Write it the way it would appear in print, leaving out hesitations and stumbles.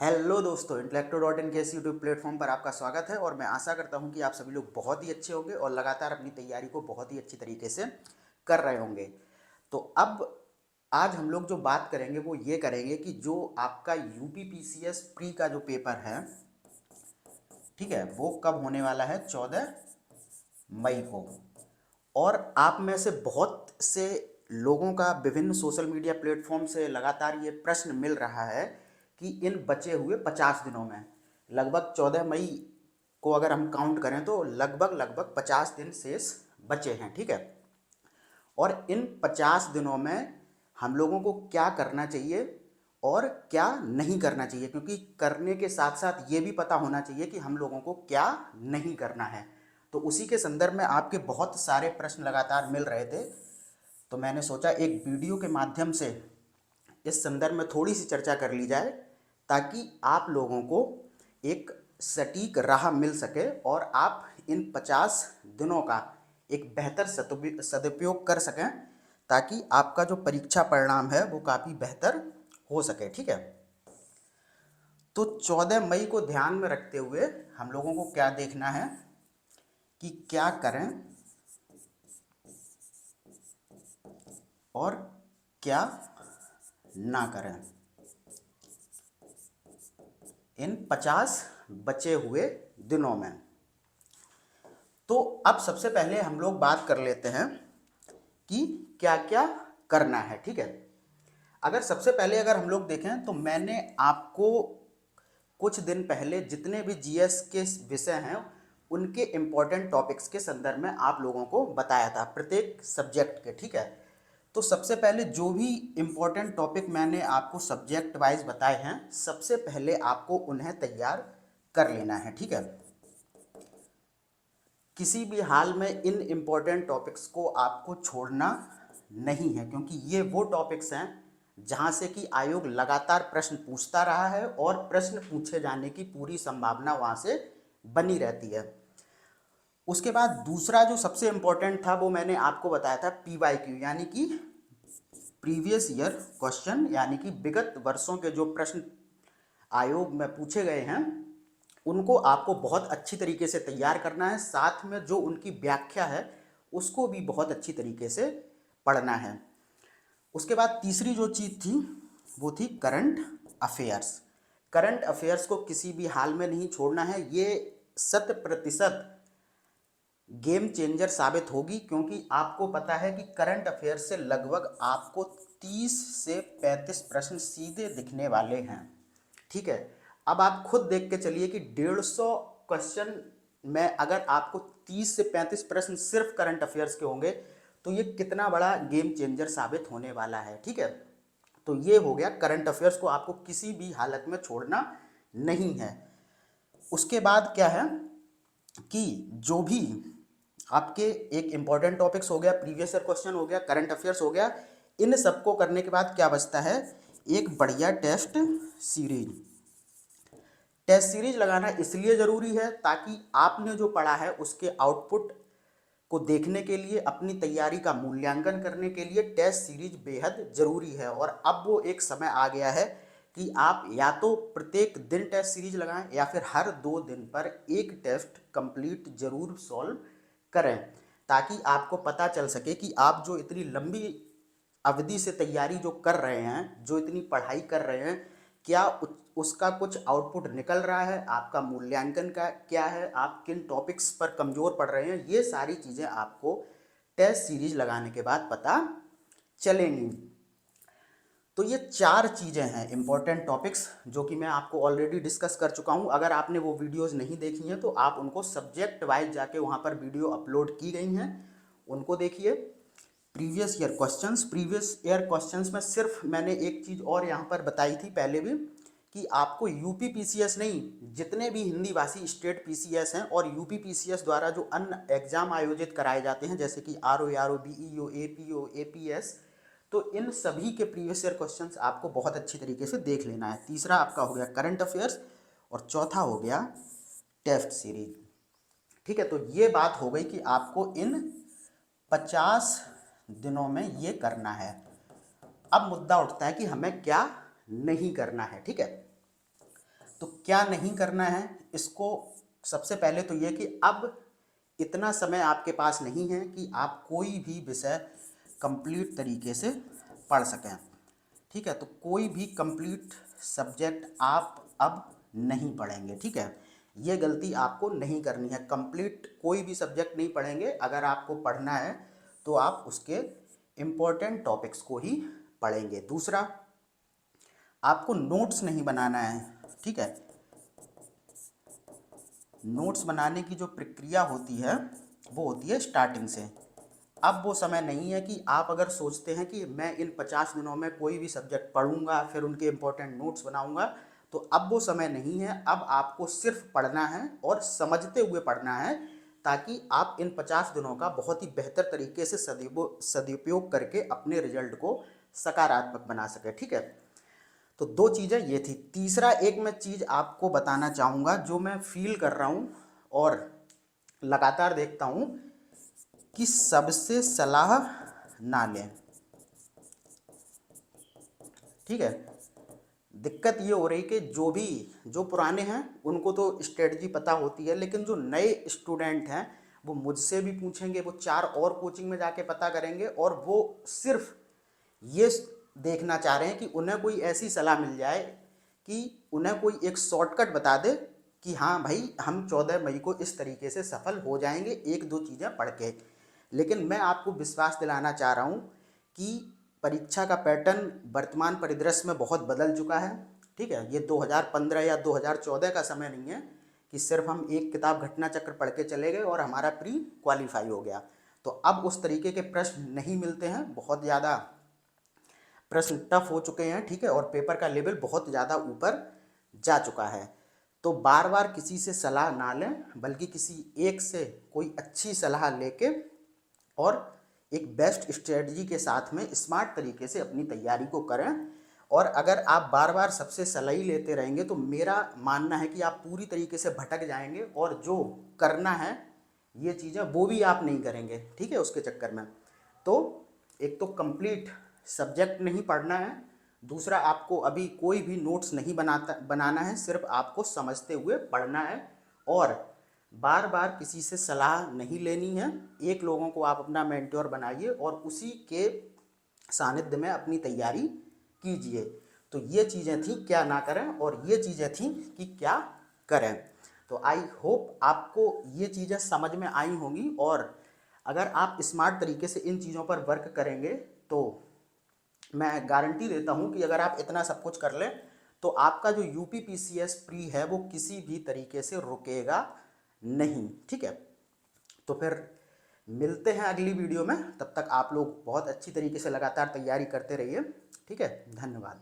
Hello दोस्तों, इंटेलेक्टो.इन के इस यूट्यूब प्लेटफॉर्म पर आपका स्वागत है और मैं आशा करता हूं कि आप सभी लोग बहुत ही अच्छे होंगे और लगातार अपनी तैयारी को बहुत ही अच्छी तरीके से कर रहे होंगे। तो अब आज हम लोग जो बात करेंगे वो ये करेंगे कि जो आपका यूपी पीसीएस प्री का जो पेपर है, ठीक है, वो कब होने वाला है? 14 मई को। और आप में से बहुत से लोगों का विभिन्न सोशल मीडिया प्लेटफॉर्म से लगातार ये प्रश्न मिल रहा है कि इन बचे हुए 50 दिनों में लगभग 14 मई को अगर हम काउंट करें तो लगभग लगभग 50 दिन शेष बचे हैं, ठीक है। और इन 50 दिनों में हम लोगों को क्या करना चाहिए और क्या नहीं करना चाहिए, क्योंकि करने के साथ साथ ये भी पता होना चाहिए कि हम लोगों को क्या नहीं करना है। तो उसी के संदर्भ में आपके बहुत सारे प्रश्न लगातार मिल रहे थे, तो मैंने सोचा एक वीडियो के माध्यम से इस संदर्भ में थोड़ी सी चर्चा कर ली जाए, ताकि आप लोगों को एक सटीक राह मिल सके और आप इन 50 दिनों का एक बेहतर सदुपयोग कर सकें, ताकि आपका जो परीक्षा परिणाम है वो काफ़ी बेहतर हो सके, ठीक है। तो 14 मई को ध्यान में रखते हुए हम लोगों को क्या देखना है कि क्या करें और क्या ना करें इन 50 बचे हुए दिनों में। तो अब सबसे पहले हम लोग बात कर लेते हैं कि क्या क्या करना है, ठीक है। अगर सबसे पहले अगर हम लोग देखें तो मैंने आपको कुछ दिन पहले जितने भी जीएस के विषय हैं उनके इम्पोर्टेंट टॉपिक्स के संदर्भ में आप लोगों को बताया था, प्रत्येक सब्जेक्ट के, ठीक है। तो सबसे पहले जो भी इम्पोर्टेंट टॉपिक मैंने आपको सब्जेक्ट वाइज बताए हैं, सबसे पहले आपको उन्हें तैयार कर लेना है, ठीक है। किसी भी हाल में इन इम्पोर्टेंट टॉपिक्स को आपको छोड़ना नहीं है, क्योंकि ये वो टॉपिक्स हैं जहाँ से कि आयोग लगातार प्रश्न पूछता रहा है और प्रश्न पूछे जाने की पूरी संभावना वहाँ से बनी रहती है। उसके बाद दूसरा जो सबसे इम्पोर्टेंट था वो मैंने आपको बताया था पीवाईक्यू, यानी कि प्रीवियस ईयर क्वेश्चन, यानी कि विगत वर्षों के जो प्रश्न आयोग में पूछे गए हैं उनको आपको बहुत अच्छी तरीके से तैयार करना है। साथ में जो उनकी व्याख्या है उसको भी बहुत अच्छी तरीके से पढ़ना है। उसके बाद तीसरी जो चीज़ थी वो थी करंट अफेयर्स। करंट अफेयर्स को किसी भी हाल में नहीं छोड़ना है, ये 100% गेम चेंजर साबित होगी, क्योंकि आपको पता है कि करंट अफेयर्स से लगभग आपको 30 से 35 प्रश्न सीधे दिखने वाले हैं, ठीक है। अब आप खुद देख के चलिए कि 150 क्वेश्चन में अगर आपको 30 से 35 प्रश्न सिर्फ करंट अफेयर्स के होंगे तो ये कितना बड़ा गेम चेंजर साबित होने वाला है, ठीक है। तो ये हो गया, करंट अफेयर्स को आपको किसी भी हालत में छोड़ना नहीं है। उसके बाद क्या है कि जो भी आपके एक इम्पॉर्टेंट टॉपिक्स हो गया, प्रीवियस ईयर क्वेश्चन हो गया, करंट अफेयर्स हो गया, इन सबको करने के बाद क्या बचता है? एक बढ़िया टेस्ट सीरीज। टेस्ट सीरीज लगाना इसलिए ज़रूरी है ताकि आपने जो पढ़ा है उसके आउटपुट को देखने के लिए, अपनी तैयारी का मूल्यांकन करने के लिए टेस्ट सीरीज बेहद ज़रूरी है। और अब वो एक समय आ गया है कि आप या तो प्रत्येक दिन टेस्ट सीरीज लगाएं या फिर हर 2 दिन पर एक टेस्ट कंप्लीट जरूर सॉल्व करें, ताकि आपको पता चल सके कि आप जो इतनी लंबी अवधि से तैयारी जो कर रहे हैं, जो इतनी पढ़ाई कर रहे हैं, क्या उसका कुछ आउटपुट निकल रहा है, आपका मूल्यांकन का क्या है, आप किन टॉपिक्स पर कमज़ोर पड़ रहे हैं, ये सारी चीज़ें आपको टेस्ट सीरीज लगाने के बाद पता चलेंगी। तो ये 4 चीज़ें हैं इम्पोर्टेंट टॉपिक्स, जो कि मैं आपको ऑलरेडी डिस्कस कर चुका हूँ। अगर आपने वो वीडियोस नहीं देखी हैं तो आप उनको सब्जेक्ट वाइज जाके वहाँ पर वीडियो अपलोड की गई हैं, उनको देखिए। प्रीवियस ईयर क्वेश्चंस में सिर्फ मैंने एक चीज़ और यहाँ पर बताई थी पहले भी, कि आपको यूपी पीसीएस नहीं, जितने भी हिंदी भाषी स्टेट पीसीएस हैं और यूपी पीसीएस द्वारा जो अन्य एग्जाम आयोजित कराए जाते हैं, जैसे कि आरओ, बीईओ, एपीओ, एपीएस, तो इन सभी के प्रीवियस ईयर क्वेश्चंस आपको बहुत अच्छी तरीके से देख लेना है। तीसरा आपका हो गया करंट अफेयर्स और चौथा हो गया टेस्ट सीरीज, ठीक है। तो ये बात हो गई कि आपको इन 50 दिनों में ये करना है। अब मुद्दा उठता है कि हमें क्या नहीं करना है, ठीक है। तो क्या नहीं करना है इसको, सबसे पहले तो ये कि अब इतना समय आपके पास नहीं है कि आप कोई भी विषय कंप्लीट तरीके से पढ़ सकें। ठीक है, तो कोई भी कंप्लीट सब्जेक्ट आप अब नहीं पढ़ेंगे। ठीक है, ये गलती आपको नहीं करनी है। कंप्लीट कोई भी सब्जेक्ट नहीं पढ़ेंगे। अगर आपको पढ़ना है तो आप उसके इम्पोर्टेंट टॉपिक्स को ही पढ़ेंगे। दूसरा, आपको नोट्स नहीं बनाना है। ठीक है, नोट्स बनाने की जो प्रक्रिया होती है वो होती है स्टार्टिंग से। अब वो समय नहीं है कि आप अगर सोचते हैं कि मैं इन 50 दिनों में कोई भी सब्जेक्ट पढ़ूंगा फिर उनके इम्पोर्टेंट नोट्स बनाऊंगा, तो अब वो समय नहीं है। अब आपको सिर्फ पढ़ना है और समझते हुए पढ़ना है, ताकि आप इन 50 दिनों का बहुत ही बेहतर तरीके से सदुपयोग करके अपने रिजल्ट को सकारात्मक बना सके। ठीक है, तो दो चीज़ें ये थी। तीसरा एक मैं चीज़ आपको बताना चाहूँगा जो मैं फील कर रहा हूँ और लगातार देखता हूँ, कि सबसे सलाह ना लें। ठीक है, दिक्कत ये हो रही कि जो पुराने हैं उनको तो स्ट्रेटजी पता होती है, लेकिन जो नए स्टूडेंट हैं वो मुझसे भी पूछेंगे, वो 4 और कोचिंग में जाके पता करेंगे, और वो सिर्फ ये देखना चाह रहे हैं कि उन्हें कोई ऐसी सलाह मिल जाए कि उन्हें कोई एक शॉर्टकट बता दे कि हाँ भाई हम 14 मई को इस तरीके से सफल हो जाएंगे एक दो चीज़ें पढ़ के। लेकिन मैं आपको विश्वास दिलाना चाह रहा हूँ कि परीक्षा का पैटर्न वर्तमान परिदृश्य में बहुत बदल चुका है। ठीक है, ये 2015 या 2014 का समय नहीं है कि सिर्फ हम एक किताब घटना चक्र पढ़ के चले गए और हमारा प्री क्वालिफाई हो गया। तो अब उस तरीके के प्रश्न नहीं मिलते हैं, बहुत ज़्यादा प्रश्न टफ हो चुके हैं। ठीक है, और पेपर का लेवल बहुत ज़्यादा ऊपर जा चुका है। तो बार बार किसी से सलाह ना लें, बल्कि किसी एक से कोई अच्छी सलाह लेके और एक बेस्ट स्ट्रेटजी के साथ में स्मार्ट तरीके से अपनी तैयारी को करें। और अगर आप बार बार सबसे सलाह लेते रहेंगे तो मेरा मानना है कि आप पूरी तरीके से भटक जाएंगे, और जो करना है ये चीज़ें वो भी आप नहीं करेंगे। ठीक है, उसके चक्कर में तो एक तो कंप्लीट सब्जेक्ट नहीं पढ़ना है, दूसरा आपको अभी कोई भी नोट्स नहीं बनाना है, सिर्फ आपको समझते हुए पढ़ना है, और बार बार किसी से सलाह नहीं लेनी है। एक लोगों को आप अपना मेंटोर बनाइए और उसी के सानिध्य में अपनी तैयारी कीजिए। तो ये चीज़ें थी क्या ना करें, और ये चीज़ें थी कि क्या करें। तो आई होप आपको ये चीज़ें समझ में आई होंगी, और अगर आप स्मार्ट तरीके से इन चीज़ों पर वर्क करेंगे तो मैं गारंटी देता हूँ कि अगर आप इतना सब कुछ कर लें तो आपका जो यूपीपीसीएस प्री है वो किसी भी तरीके से रुकेगा नहीं। ठीक है, तो फिर मिलते हैं अगली वीडियो में। तब तक आप लोग बहुत अच्छी तरीके से लगातार तैयारी करते रहिए। ठीक है, धन्यवाद।